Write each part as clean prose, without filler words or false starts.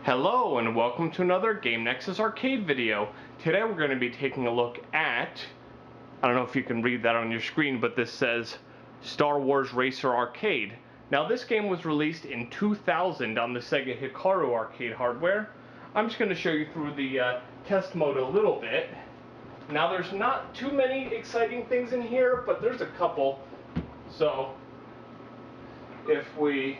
Hello and welcome to another Game Nexus Arcade video. Today we're going to be taking a look at, I don't know if you can read that on your screen, but this says Star Wars Racer Arcade. Now this game was released in 2000 on the Sega Hikaru Arcade hardware. I'm just going to show you through the test mode a little bit. Now there's not too many exciting things in here, but there's a couple. So if we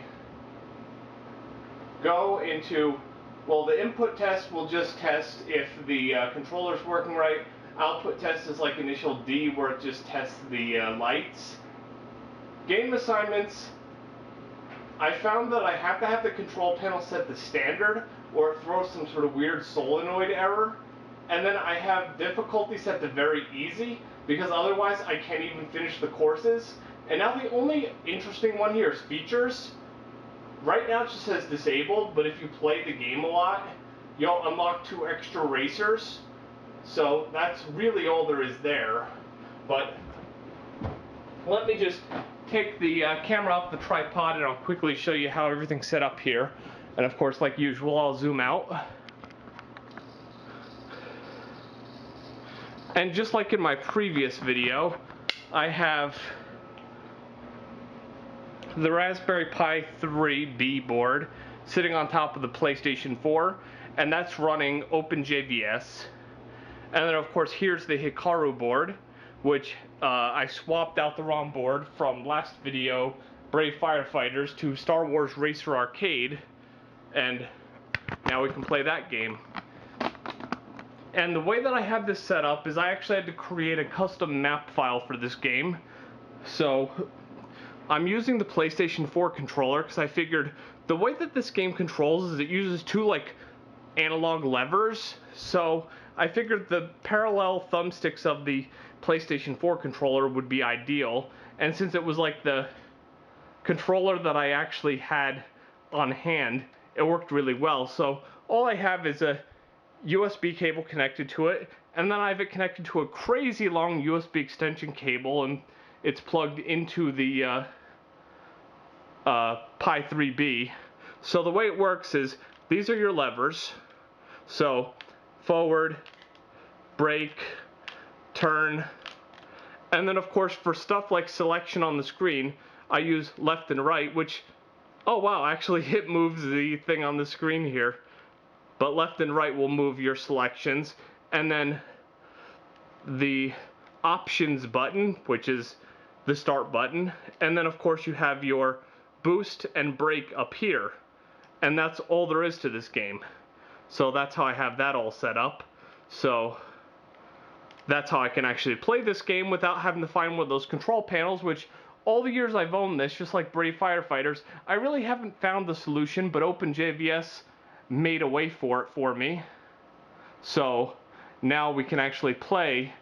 go into, well, the input test will just test if the controller's working right. Output test is like initial D, where it just tests the lights. Game assignments, I found that I have to have the control panel set to standard, or it throws some sort of weird solenoid error. And then I have difficulty set to very easy, because otherwise I can't even finish the courses. And now the only interesting one here is features. Right now it just says disabled, but if you play the game a lot, you'll unlock 2 extra racers. So that's really all there is there. But let me just take the camera off the tripod and I'll quickly show you how everything's set up here. And of course, like usual, I'll zoom out. And just like in my previous video, I have the Raspberry Pi 3B board sitting on top of the PlayStation 4, and that's running OpenJVS. And then of course here's the Hikaru board, which I swapped out the ROM board from last video, Brave Firefighters, to Star Wars Racer Arcade, and now we can play that game. And the way that I have this set up is I actually had to create a custom map file for this game. So I'm using the PlayStation 4 controller because I figured the way that this game controls is it uses 2 like analog levers. So I figured the parallel thumbsticks of the PlayStation 4 controller would be ideal. And since it was like the controller that I actually had on hand, it worked really well. So all I have is a USB cable connected to it, and then I have it connected to a crazy long USB extension cable, and it's plugged into the Pi 3B. So the way it works is these are your levers. So forward, brake, turn, and then of course for stuff like selection on the screen, I use left and right, which, oh wow, actually it moves the thing on the screen here. But left and right will move your selections, and then the options button, which is the start button, and then of course you have your boost and brake up here, and that's all there is to this game. So that's how I have that all set up. So that's how I can actually play this game without having to find one of those control panels, which all the years I've owned this, just like Brave Firefighters, I really haven't found the solution, but OpenJVS made a way for it for me. So now we can actually play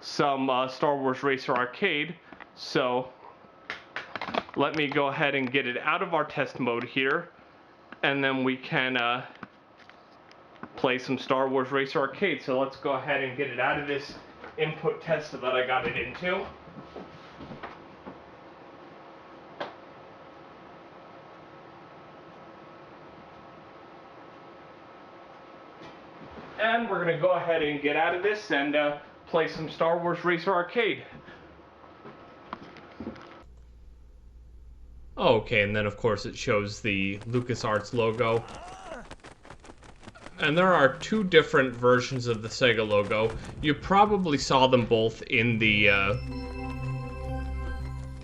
some Star Wars Racer Arcade. So let me go ahead and get it out of our test mode here, and then we can play some Star Wars Racer Arcade. So let's go ahead and get it out of this input test that I got it into. And we're going to go ahead and get out of this and play some Star Wars Racer Arcade. Okay, and then of course it shows the LucasArts logo. And there are 2 different versions of the Sega logo. You probably saw them both in the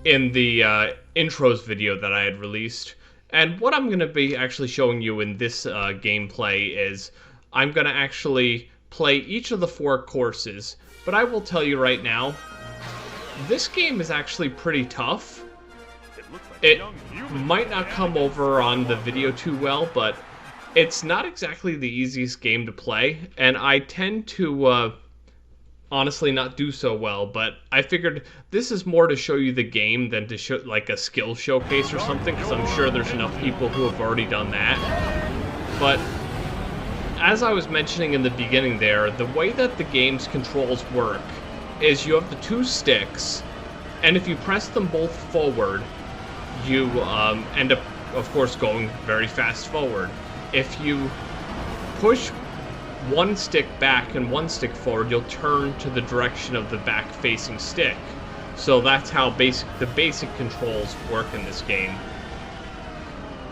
intros video that I had released. And what I'm going to be actually showing you in this gameplay is I'm going to actually play each of the 4 courses, but I will tell you right now, this game is actually pretty tough. It might not come over on the video too well, but it's not exactly the easiest game to play, and I tend to honestly not do so well, but I figured this is more to show you the game than to show like a skill showcase or something, because I'm sure there's enough people who have already done that. But as I was mentioning in the beginning there, the way that the game's controls work is you have the 2 sticks, and if you press them both forward, you end up, of course, going very fast forward. If you push one stick back and one stick forward, you'll turn to the direction of the back-facing stick. So that's how the basic controls work in this game.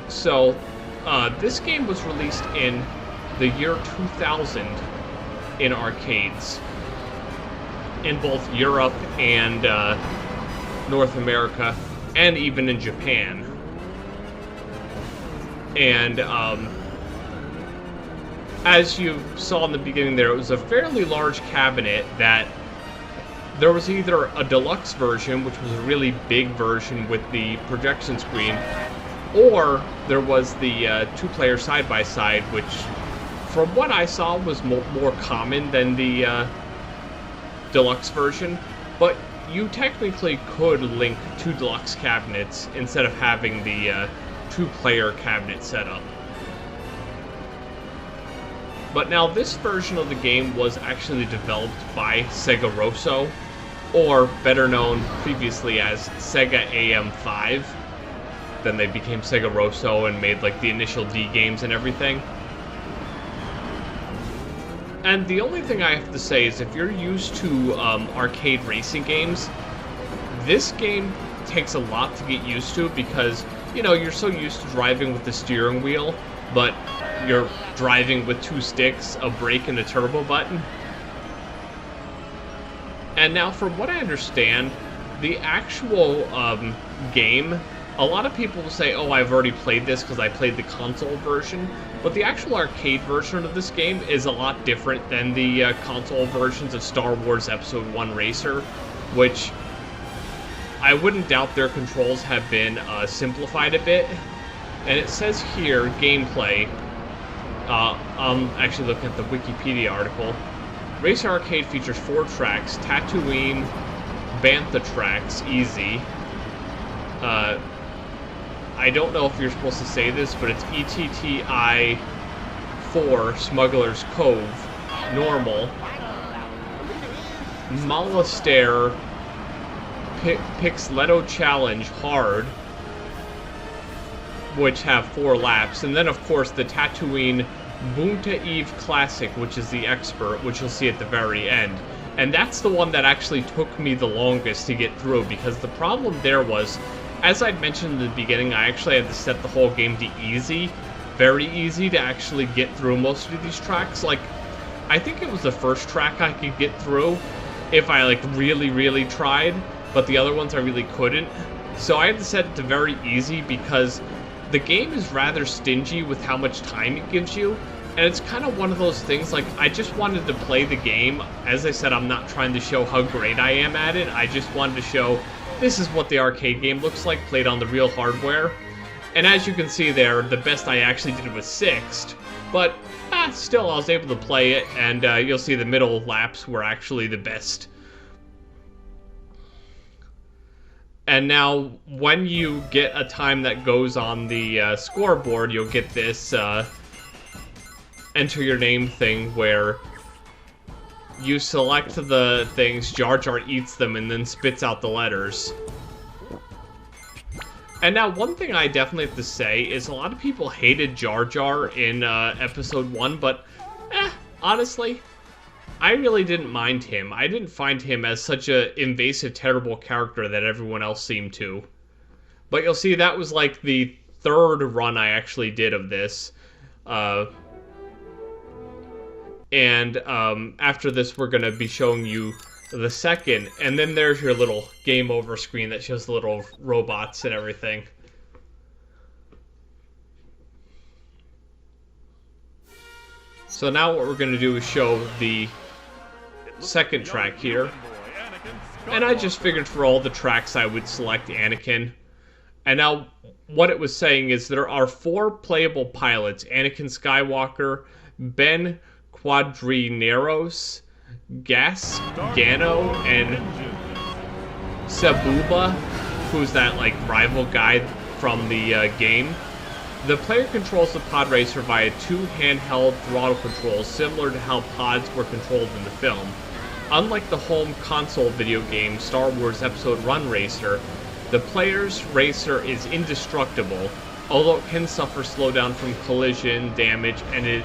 So, this game was released in the year 2000 in arcades, in both Europe and North America, and even in Japan. And as you saw in the beginning there, it was a fairly large cabinet that there was either a deluxe version, which was a really big version with the projection screen, or there was the two-player side-by-side, which, from what I saw, was more common than the deluxe version. But you technically could link two deluxe cabinets instead of having the two-player cabinet setup. But now this version of the game was actually developed by Sega Rosso, or better known previously as Sega AM5. Then they became Sega Rosso and made like the initial D games and everything. And the only thing I have to say is if you're used to arcade racing games, this game takes a lot to get used to because, you know, you're so used to driving with the steering wheel, but you're driving with two sticks, a brake, and a turbo button. And now, from what I understand, the actual game, a lot of people will say, oh, I've already played this because I played the console version, but the actual arcade version of this game is a lot different than the console versions of Star Wars Episode 1 Racer, which I wouldn't doubt their controls have been simplified a bit. And it says here, gameplay, I'm actually looking at the Wikipedia article. Racer Arcade features 4 tracks: Tatooine, Bantha tracks, easy. I don't know if you're supposed to say this, but it's ETTI 4, Smuggler's Cove, normal. Malastair, Pixletto Challenge, hard, which have 4 laps, and then of course the Tatooine Boonta Eve Classic, which is the expert, which you'll see at the very end. And that's the one that actually took me the longest to get through, because the problem there was, as I'd mentioned in the beginning, I actually had to set the whole game to easy, very easy, to actually get through most of these tracks. Like, I think it was the first track I could get through if I like really tried, but the other ones I really couldn't. So I had to set it to very easy because the game is rather stingy with how much time it gives you, and it's kind of one of those things, like, I just wanted to play the game. As I said, I'm not trying to show how great I am at it, I just wanted to show this is what the arcade game looks like, played on the real hardware. And as you can see there, the best I actually did was 6th, but still I was able to play it, and you'll see the middle laps were actually the best. And now, when you get a time that goes on the scoreboard, you'll get this enter your name thing where you select the things, Jar Jar eats them, and then spits out the letters. And now, one thing I definitely have to say is a lot of people hated Jar Jar in Episode 1, but honestly, I really didn't mind him. I didn't find him as such a invasive, terrible character that everyone else seemed to. But you'll see that was like the 3rd run I actually did of this. And after this, we're going to be showing you the 2nd. And then there's your little game over screen that shows the little robots and everything. So now what we're going to do is show the 2nd track here. And I just figured for all the tracks I would select Anakin. And now what it was saying is there are 4 playable pilots: Anakin Skywalker, Ben Quadrineros, Gano, and Sabuba, who's that like rival guy from the game. The player controls the pod racer via 2 handheld throttle controls, similar to how pods were controlled in the film. Unlike the home console video game Star Wars Episode 1 Racer, the player's racer is indestructible, although it can suffer slowdown from collision damage, and it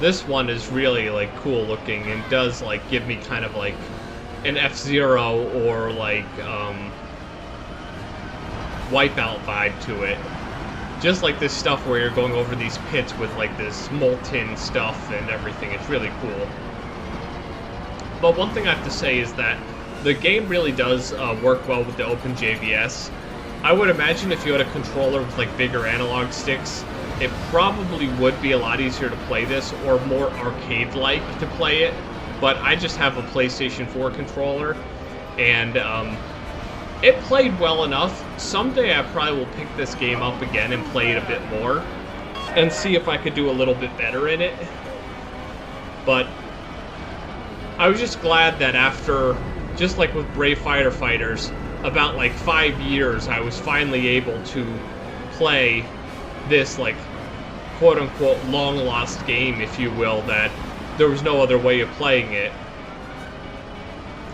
this one is really like cool looking and does like give me kind of like an F-Zero or like Wipeout vibe to it. Just like this stuff where you're going over these pits with like this molten stuff and everything. It's really cool. But one thing I have to say is that the game really does work well with the OpenJVS. I would imagine if you had a controller with like bigger analog sticks, it probably would be a lot easier to play this, or more arcade-like to play it. But I just have a PlayStation 4 controller, and it played well enough. Someday I probably will pick this game up again and play it a bit more, and see if I could do a little bit better in it. But I was just glad that after, just like with Brave Fighter Fighters, about like 5 years, I was finally able to play this like quote-unquote long-lost game, if you will, that there was no other way of playing it.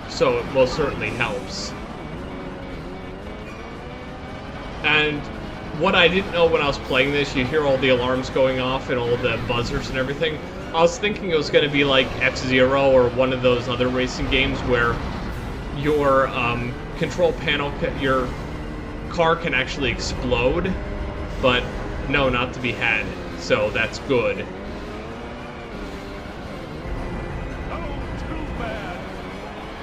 So it most certainly helps. And what I didn't know when I was playing this, you hear all the alarms going off and all the buzzers and everything. I was thinking it was going to be like F-Zero or one of those other racing games where your control panel, your car can actually explode, but no, not to be had. So that's good.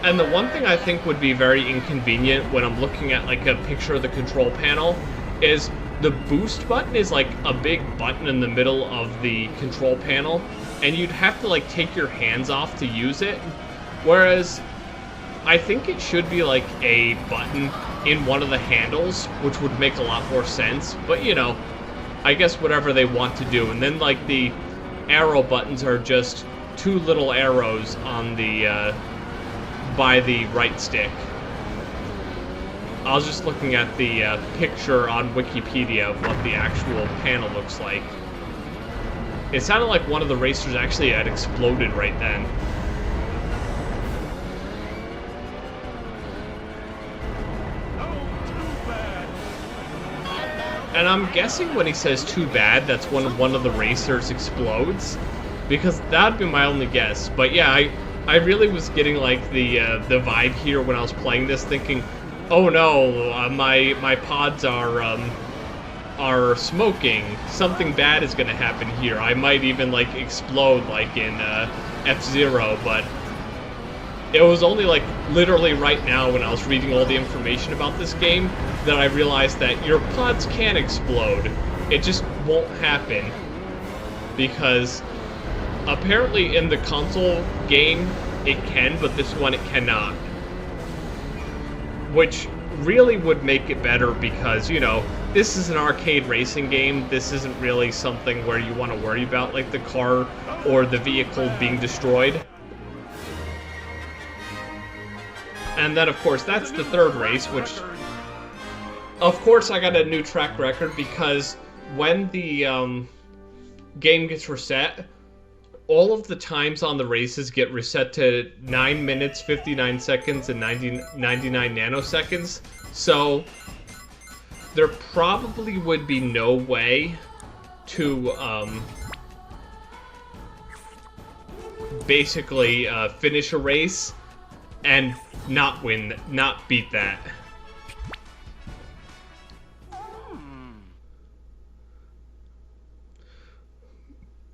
And the one thing I think would be very inconvenient when I'm looking at like a picture of the control panel is the boost button is like a big button in the middle of the control panel, and you'd have to like take your hands off to use it. Whereas I think it should be like a button in one of the handles, which would make a lot more sense. But you know, I guess whatever they want to do. And then like the arrow buttons are just two little arrows on the by the right stick. I was just looking at the picture on Wikipedia of what the actual panel looks like. It sounded like one of the racers actually had exploded right then. And I'm guessing when he says too bad, that's when one of the racers explodes, because that'd be my only guess. But yeah, I really was getting like the vibe here when I was playing this, thinking, oh no, my pods are smoking. Something bad is gonna happen here. I might even like explode like in F-Zero, but it was only like literally right now when I was reading all the information about this game that I realized that your pods can explode. It just won't happen because apparently in the console game it can, but this one it cannot. Which really would make it better because, you know, this is an arcade racing game. This isn't really something where you want to worry about like the car or the vehicle being destroyed. And then, of course, that's the third race, which, of course, I got a new track record because when the game gets reset, all of the times on the races get reset to 9 minutes, 59 seconds, and 99 nanoseconds. So there probably would be no way to basically finish a race and not beat that.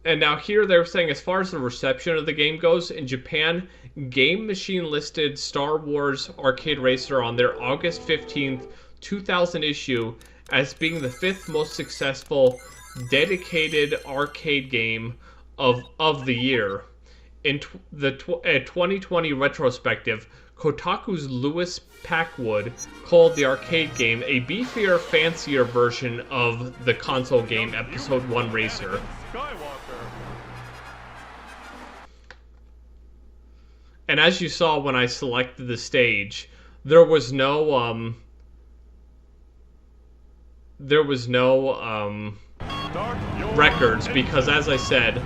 And now here they're saying as far as the reception of the game goes, in Japan, Game Machine listed Star Wars Arcade Racer on their August 15th, 2000 issue as being the 5th most successful dedicated arcade game of the year. In the 2020 retrospective, Kotaku's Louis Packwood called the arcade game a beefier, fancier version of the console game Episode 1 Racer. And as you saw when I selected the stage, there was no records because, as I said,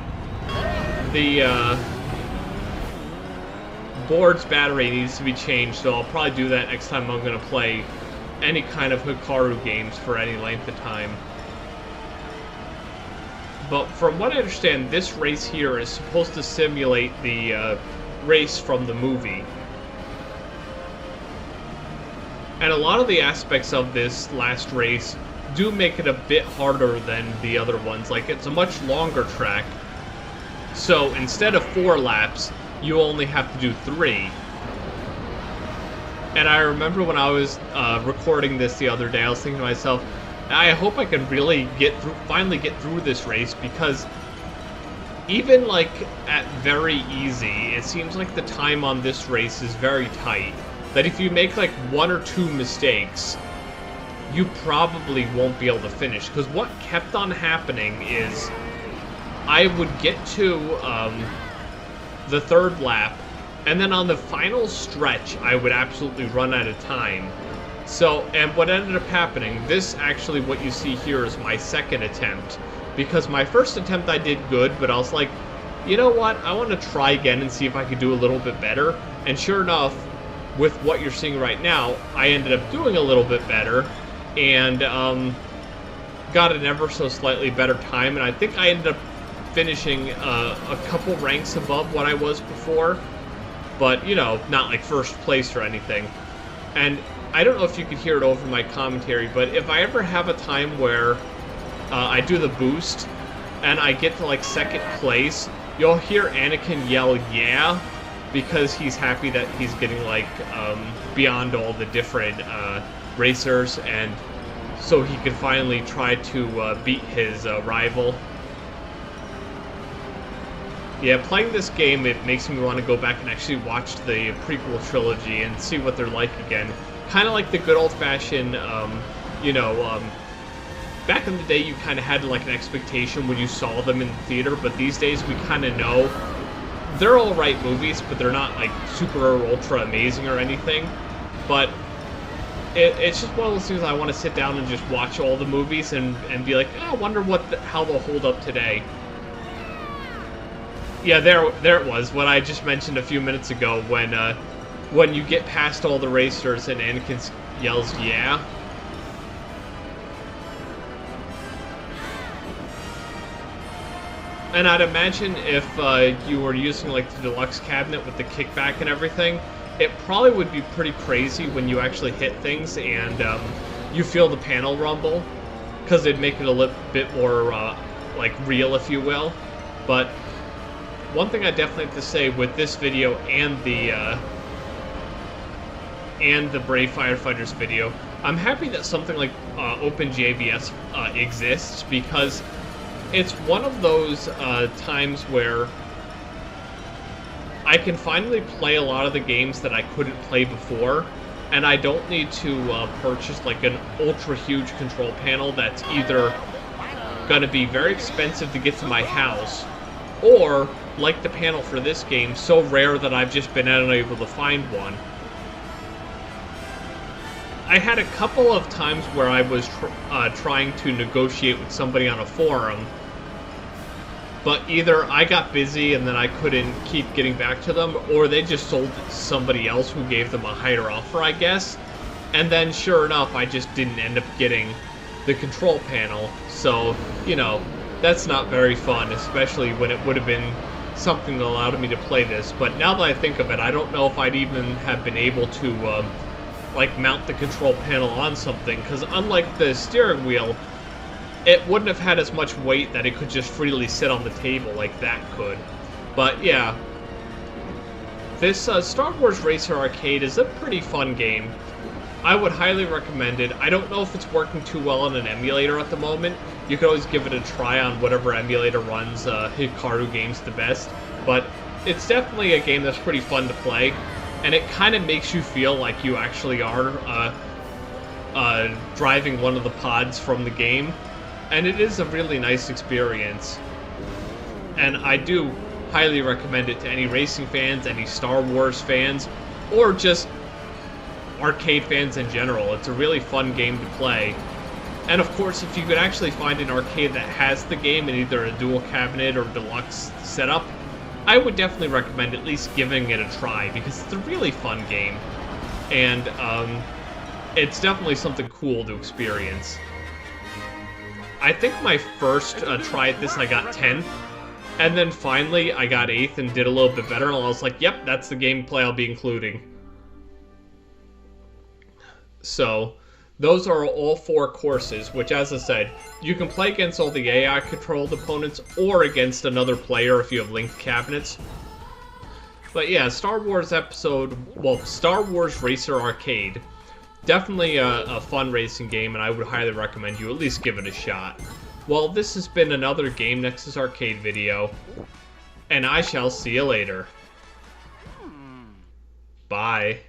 the board's battery needs to be changed, so I'll probably do that next time I'm going to play any kind of Hikaru games for any length of time. but from what I understand, this race here is supposed to simulate the race from the movie. And a lot of the aspects of this last race do make it a bit harder than the other ones. Like, it's a much longer track, so instead of 4 laps, you only have to do 3. And I remember when I was recording this the other day, I was thinking to myself, I hope I can really finally get through this race, because even like at very easy, it seems like the time on this race is very tight. That if you make like 1 or 2 mistakes, you probably won't be able to finish. Because what kept on happening is I would get to the 3rd lap, and then on the final stretch, I would absolutely run out of time. So, and what ended up happening, this actually, what you see here is my 2nd attempt. Because my 1st attempt I did good, but I was like, you know what, I want to try again and see if I could do a little bit better. And sure enough, with what you're seeing right now, I ended up doing a little bit better, and got an ever so slightly better time, and I think I ended up finishing a couple ranks above what I was before, but, you know, not like 1st place or anything. And I don't know if you could hear it over my commentary, but if I ever have a time where I do the boost, and I get to like 2nd place, you'll hear Anakin yell, "Yeah," because he's happy that he's getting like beyond all the different racers, and so he can finally try to beat his rival. Yeah, playing this game, it makes me want to go back and actually watch the prequel trilogy and see what they're like again. Kind of like the good old-fashioned, you know, back in the day you kind of had like an expectation when you saw them in the theater, but these days we kind of know they're all right movies, but they're not like super or ultra amazing or anything. But it's just one of those things I want to sit down and just watch all the movies and be like, oh, I wonder how they'll hold up today. Yeah, there it was, what I just mentioned a few minutes ago, when you get past all the racers and Anakin yells, "Yeah." And I'd imagine if you were using like the deluxe cabinet with the kickback and everything, it probably would be pretty crazy when you actually hit things and you feel the panel rumble, because it'd make it a little bit more like real, if you will. But one thing I definitely have to say with this video and the Brave Firefighters video, I'm happy that something like OpenJVS exists, because it's one of those times where I can finally play a lot of the games that I couldn't play before, and I don't need to purchase like an ultra huge control panel that's either going to be very expensive to get to my house, or like the panel for this game, so rare that I've just been unable to find one. I had a couple of times where I was trying to negotiate with somebody on a forum, but either I got busy and then I couldn't keep getting back to them, or they just sold it to somebody else who gave them a higher offer, I guess. And then sure enough, I just didn't end up getting the control panel. So, you know, that's not very fun, especially when it would have been something that allowed me to play this. But now that I think of it, I don't know if I'd even have been able to like mount the control panel on something, because unlike the steering wheel, it wouldn't have had as much weight that it could just freely sit on the table like that could. But yeah, this Star Wars Racer Arcade is a pretty fun game. I would highly recommend it. I don't know if it's working too well on an emulator at the moment. You could always give it a try on whatever emulator runs Hikaru games the best. But it's definitely a game that's pretty fun to play, and it kind of makes you feel like you actually are driving one of the pods from the game. And it is a really nice experience. And I do highly recommend it to any racing fans, any Star Wars fans, or just arcade fans in general. It's a really fun game to play. And of course, if you could actually find an arcade that has the game in either a dual cabinet or deluxe setup, I would definitely recommend at least giving it a try, because it's a really fun game. And it's definitely something cool to experience. I think my first try at this I got 10, and then finally I got 8th and did a little bit better, and I was like, yep, that's the gameplay I'll be including. So, those are all 4 courses, which, as I said, you can play against all the AI-controlled opponents or against another player if you have linked cabinets. But yeah, Star Wars Racer Arcade. Definitely a fun racing game, and I would highly recommend you at least give it a shot. Well, this has been another Game Nexus Arcade video, and I shall see you later. Bye.